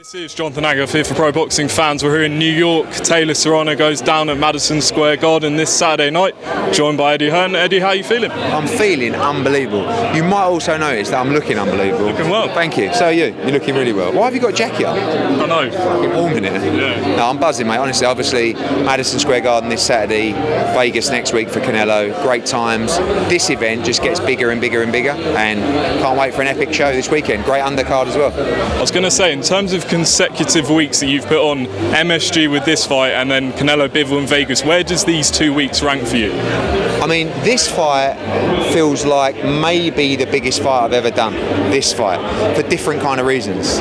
This is Jonathan Agoff here for Pro Boxing Fans. We're here in New York. Taylor Serrano goes down at Madison Square Garden this Saturday night, joined by Eddie Hearn. Eddie, how are you feeling? I'm feeling unbelievable. You might also notice that I'm looking unbelievable. Looking well. Thank you. So are you. You're looking really well. Why have you got a jacket on? I know. Fucking warm in it. Yeah. No, I'm buzzing, mate. Honestly, obviously, Madison Square Garden this Saturday, Vegas next week for Canelo. Great times. This event just gets bigger and bigger and bigger, and can't wait for an epic show this weekend. Great undercard as well. I was going to say, in terms of consecutive weeks that you've put on, MSG with this fight and then Canelo Bivol in Vegas, where does these 2 weeks rank for you? I mean, this fight feels like maybe the biggest fight I've ever done. This fight, for different kind of reasons.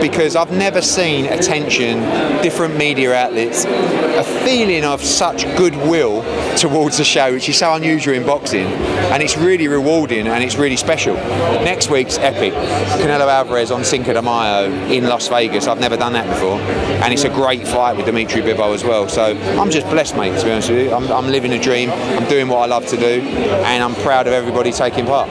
Because I've never seen attention, different media outlets, a feeling of such goodwill towards the show, which is so unusual in boxing, and it's really rewarding and it's really special. Next week's epic. Canelo Alvarez on Cinco de Mayo in Las Vegas. I've never done that before, and it's a great fight with Dimitri Bivol as well. So I'm just blessed, mate, to be honest with you. I'm living a dream. I'm doing what I love to do, and I'm proud of everybody taking part.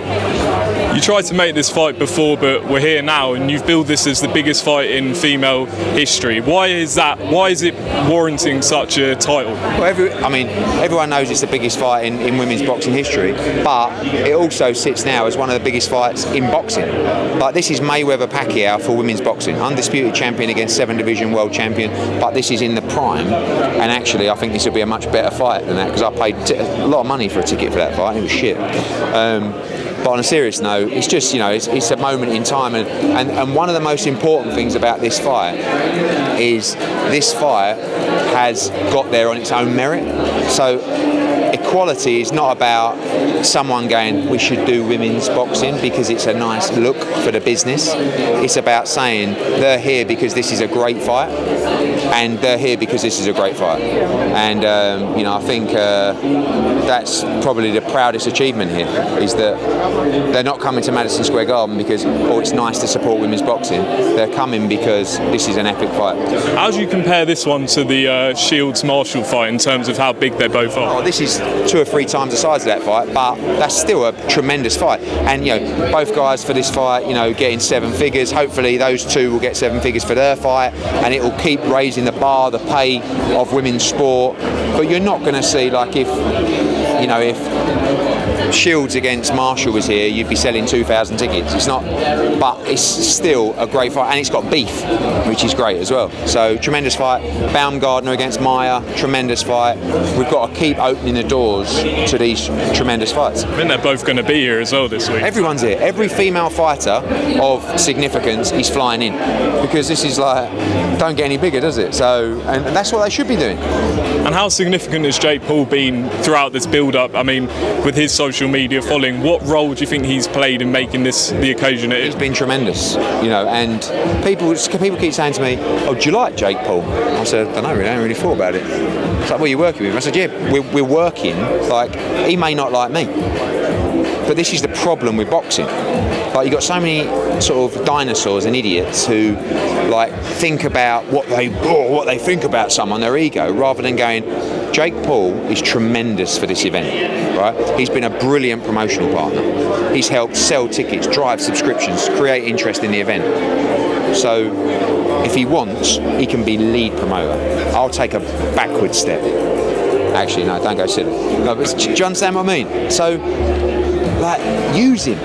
You tried to make this fight before, but we're here now, and you've billed this as the biggest fight in female history. Why is that? Why is it warranting such a title? Well, everyone knows it's the biggest fight in women's boxing history, but it also sits now as one of the biggest fights in boxing. Like, this is Mayweather-Pacquiao for women's boxing. Undisputed champion against 7 division world champion, but this is in the prime, and actually I think this will be a much better fight than that, because I paid a lot of money for a ticket for that fight, and it was shit. But on a serious note, it's just, it's a moment in time, and one of the most important things about this fight is this fight has got there on its own merit. So equality is not about someone going, we should do women's boxing because it's a nice look for the business. It's about saying they're here because this is a great fight, and they're here because this is a great fight. And I think that's probably the proudest achievement here, is that they're not coming to Madison Square Garden because, it's nice to support women's boxing. They're coming because this is an epic fight. How do you compare this one to the Shields-Marshall fight in terms of how big they both are? This is 2 or 3 times the size of that fight, but that's still a tremendous fight. And both guys for this fight, getting 7 figures. Hopefully those two will get 7 figures for their fight, and it will keep raising the bar, the pay of women's sport. But you're not going to see, like, if Shields against Marshall was here, you'd be selling 2,000 tickets. It's not, but it's still a great fight, and it's got beef, which is great as well. So tremendous fight. Baumgardner against Meyer, tremendous fight. We've got to keep opening the doors to these tremendous fights. I think they're both going to be here as well this week. Everyone's here. Every female fighter of significance is flying in, because this is like, don't get any bigger, does it? So, and that's what they should be doing. And how significant has Jake Paul been throughout this build-up? I mean, with his social media following, what role do you think he's played in making this the occasion it is? He's been tremendous, and people keep saying to me, "Oh, do you like Jake Paul?" I said, "I don't know, really. I haven't really thought about it." It's like, "What are you working with him?" I said, "Yeah, we're working. Like, he may not like me, but this is the problem with boxing. Like, you've got so many sort of dinosaurs and idiots who think about what they think about someone, their ego, rather than going, Jake Paul is tremendous for this event, right? He's been a brilliant promotional partner. He's helped sell tickets, drive subscriptions, create interest in the event. So if he wants, he can be lead promoter. I'll take a backward step. Actually, no, don't go silly. No, but do you understand what I mean? So, use him.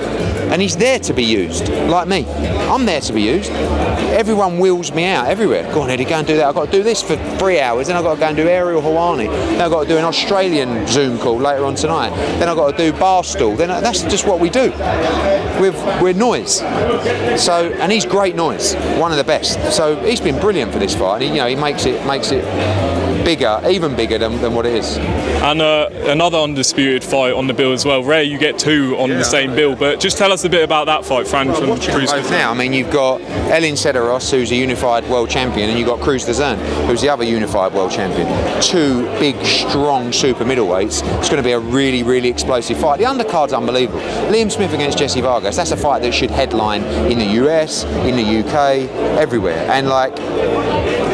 And he's there to be used, like me. I'm there to be used. Everyone wheels me out everywhere. Go on, Eddie, go and do that. I've got to do this for 3 hours. Then I've got to go and do Ariel Hawani. Then I've got to do an Australian Zoom call later on tonight. Then I've got to do Barstool. Then that's just what we do. We're noise. So, and he's great noise, one of the best. So he's been brilliant for this fight. And he makes it bigger, even bigger than what it is. And another undisputed fight on the bill as well. Rare you get 2 on the same bill, but just tell us a bit about that fight, Fran. From Cruz both now. I mean, you've got Elin Cederos, who's a unified world champion, and you've got Cruz Dezern, who's the other unified world champion. 2 big, strong super middleweights. It's going to be a really, really explosive fight. The undercard's unbelievable. Liam Smith against Jesse Vargas. That's a fight that should headline in the US, in the UK, everywhere. And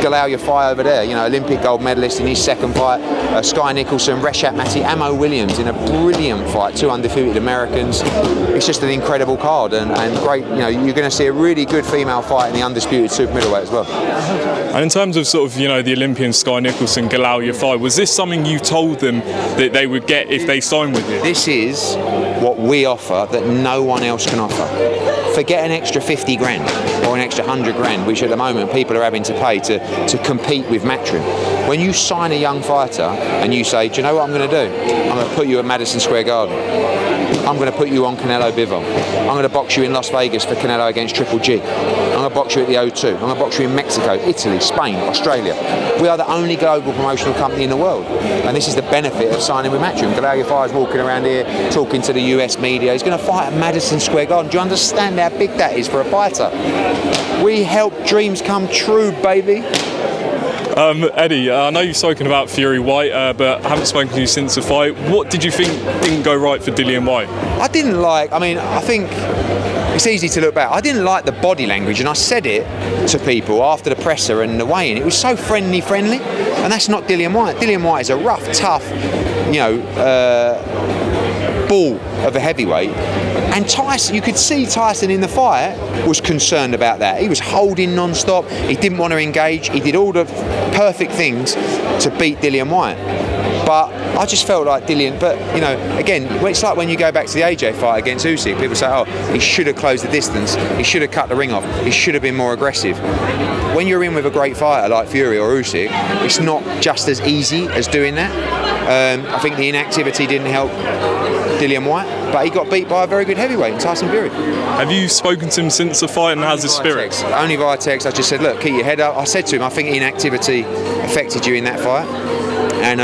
Dillian Whyte over there, Olympic gold medalist in his second fight. Sky Nicholson, Reshat Mati, Amo Williams in a brilliant fight. 2 undefeated Americans. It's just an incredible card and great. You're going to see a really good female fight in the undisputed super middleweight as well. And in terms of sort of the Olympian Sky Nicholson, Dillian Whyte, was this something you told them that they would get if they signed with you? This is what we offer that no one else can offer. Forget an extra 50 grand or an extra 100 grand, which at the moment people are having to pay to compete with Matchroom. When you sign a young fighter and you say, do you know what I'm going to do? I'm going to put you at Madison Square Garden. I'm going to put you on Canelo Bivol. I'm going to box you in Las Vegas for Canelo against Triple G. I'm going to box you at the O2. I'm going to box you in Mexico, Italy, Spain, Australia. We are the only global promotional company in the world. And this is the benefit of signing with Matchroom. Dillian Whyte is walking around here talking to the US media. He's going to fight at Madison Square Garden. Do you understand how big that is for a fighter? We help dreams come true, baby. Eddie, I know you've spoken about Fury Whyte, but I haven't spoken to you since the fight. What did you think didn't go right for Dillian Whyte? I think it's easy to look back. I didn't like the body language, and I said it to people after the presser and the weigh-in. It was so friendly, and that's not Dillian Whyte. Dillian Whyte is a rough, tough, ball of a heavyweight. And Tyson, you could see Tyson in the fight was concerned about that. He was holding non-stop. He didn't want to engage. He did all the perfect things to beat Dillian Whyte. But I just felt like Dillian, but again, it's like when you go back to the AJ fight against Usyk, people say, oh, he should have closed the distance, he should have cut the ring off, he should have been more aggressive. When you're in with a great fighter like Fury or Usyk, it's not just as easy as doing that. I think the inactivity didn't help Dillian Whyte, but he got beat by a very good heavyweight in Tyson Fury. Have you spoken to him since the fight, and how's his spirit? Only via text. I just said, look, keep your head up. I said to him, I think inactivity affected you in that fight, and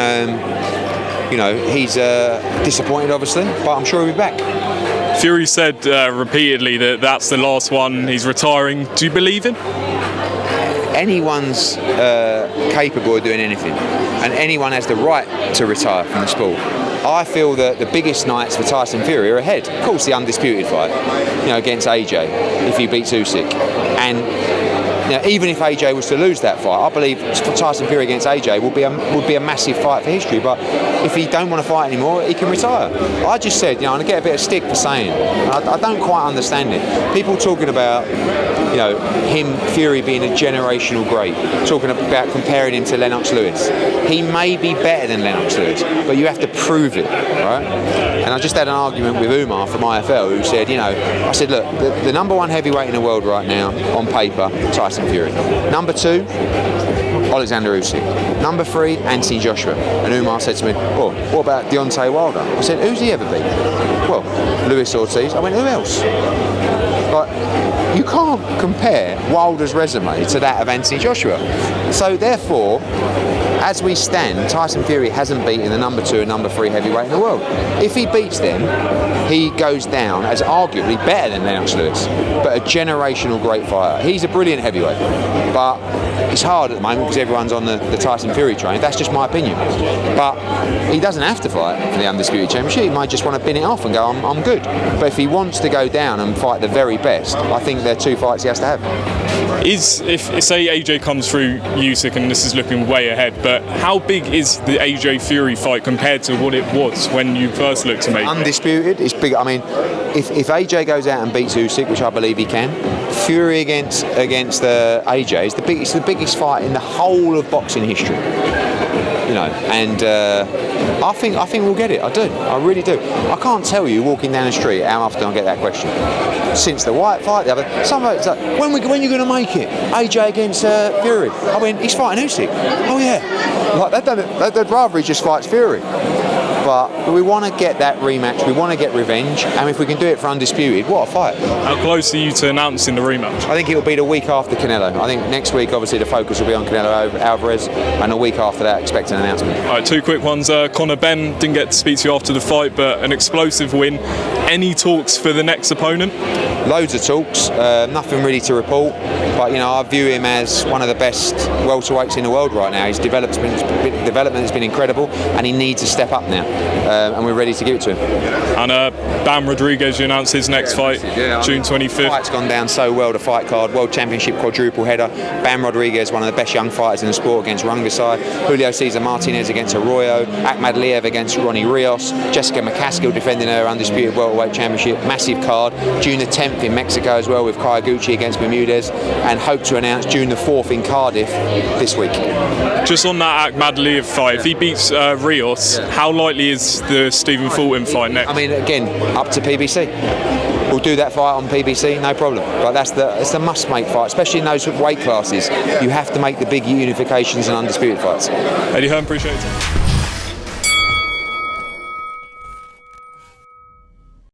he's disappointed obviously, but I'm sure he'll be back. Fury said repeatedly that that's the last one, he's retiring. Do you believe him? Anyone's capable of doing anything, and anyone has the right to retire from the sport. I feel that the biggest nights for Tyson Fury are ahead. Of course, the undisputed fight, against AJ, if he beats Usyk, and even if AJ was to lose that fight, I believe Tyson Fury against AJ would be a massive fight for history. But if he don't want to fight anymore, he can retire. I just said, and I get a bit of stick for saying it. I don't quite understand it. People talking about, him, Fury being a generational great, talking about comparing him to Lennox Lewis. He may be better than Lennox Lewis, but you have to prove it, right? And I just had an argument with Umar from IFL who said, I said, look, the number one heavyweight in the world right now, on paper, Tyson Fury. Number 2, Alexander Usyk. Number 3, Anthony Joshua. And Umar said to me, well, what about Deontay Wilder? I said, who's he ever beat? Well, Luis Ortiz. I went, who else? But you can't compare Wilder's resume to that of Anthony Joshua. So therefore, as we stand, Tyson Fury hasn't beaten the number 2 and number 3 heavyweight in the world. If he beats them, he goes down as arguably better than Lennox Lewis, but a generational great fighter. He's a brilliant heavyweight, but it's hard at the moment because everyone's on the Tyson Fury train. That's just my opinion. But he doesn't have to fight for the Undisputed Championship. He might just want to bin it off and go, I'm good. But if he wants to go down and fight the very best, I think there are 2 fights he has to have. If say AJ comes through Usyk, and this is looking way ahead, but how big is the AJ Fury fight compared to what it was when you first looked to make Undisputed, it's big. I mean, if AJ goes out and beats Usyk, which I believe he can, Fury against AJ is the biggest fight in the whole of boxing history. And I think we'll get it. I do. I really do. I can't tell you walking down the street how often I get that question. Since the Whyte fight, the other, some of it's like, when are you going to make it? AJ against Fury. I went, he's fighting Usyk. Oh yeah. Like they'd rather he just fights Fury. But we want to get that rematch. We want to get revenge, and if we can do it for Undisputed, what a fight! How close are you to announcing the rematch? I think it will be the week after Canelo. I think next week, obviously, the focus will be on Canelo Alvarez, and the week after that, expect an announcement. All right, 2 quick ones. Conor Benn, didn't get to speak to you after the fight, but an explosive win. Any talks for the next opponent? Loads of talks, nothing really to report, but I view him as one of the best welterweights in the world right now. His development has been incredible, and he needs to step up now, and we're ready to give it to him. And Bam Rodriguez, you announced his next fight, June 25th. The fight's gone down so well, the fight card, World Championship quadruple header. Bam Rodriguez, one of the best young fighters in the sport, against Rungasai. Julio Cesar Martinez against Arroyo. Ahmadaliev against Ronnie Rios. Jessica McCaskill defending her undisputed welterweight championship. Massive card. June the 10th in Mexico as well, with Kayaguchi against Bermudez, and hope to announce June the 4th in Cardiff this week. Just on that Ahmadaliev fight, if he beats Rios, how likely is the Stephen Fulton fight next? I mean, again, up to PBC. We'll do that fight on PBC, no problem. But it's the must-make fight, especially in those weight classes. You have to make the big unifications and undisputed fights. Eddie Hearn, appreciate it.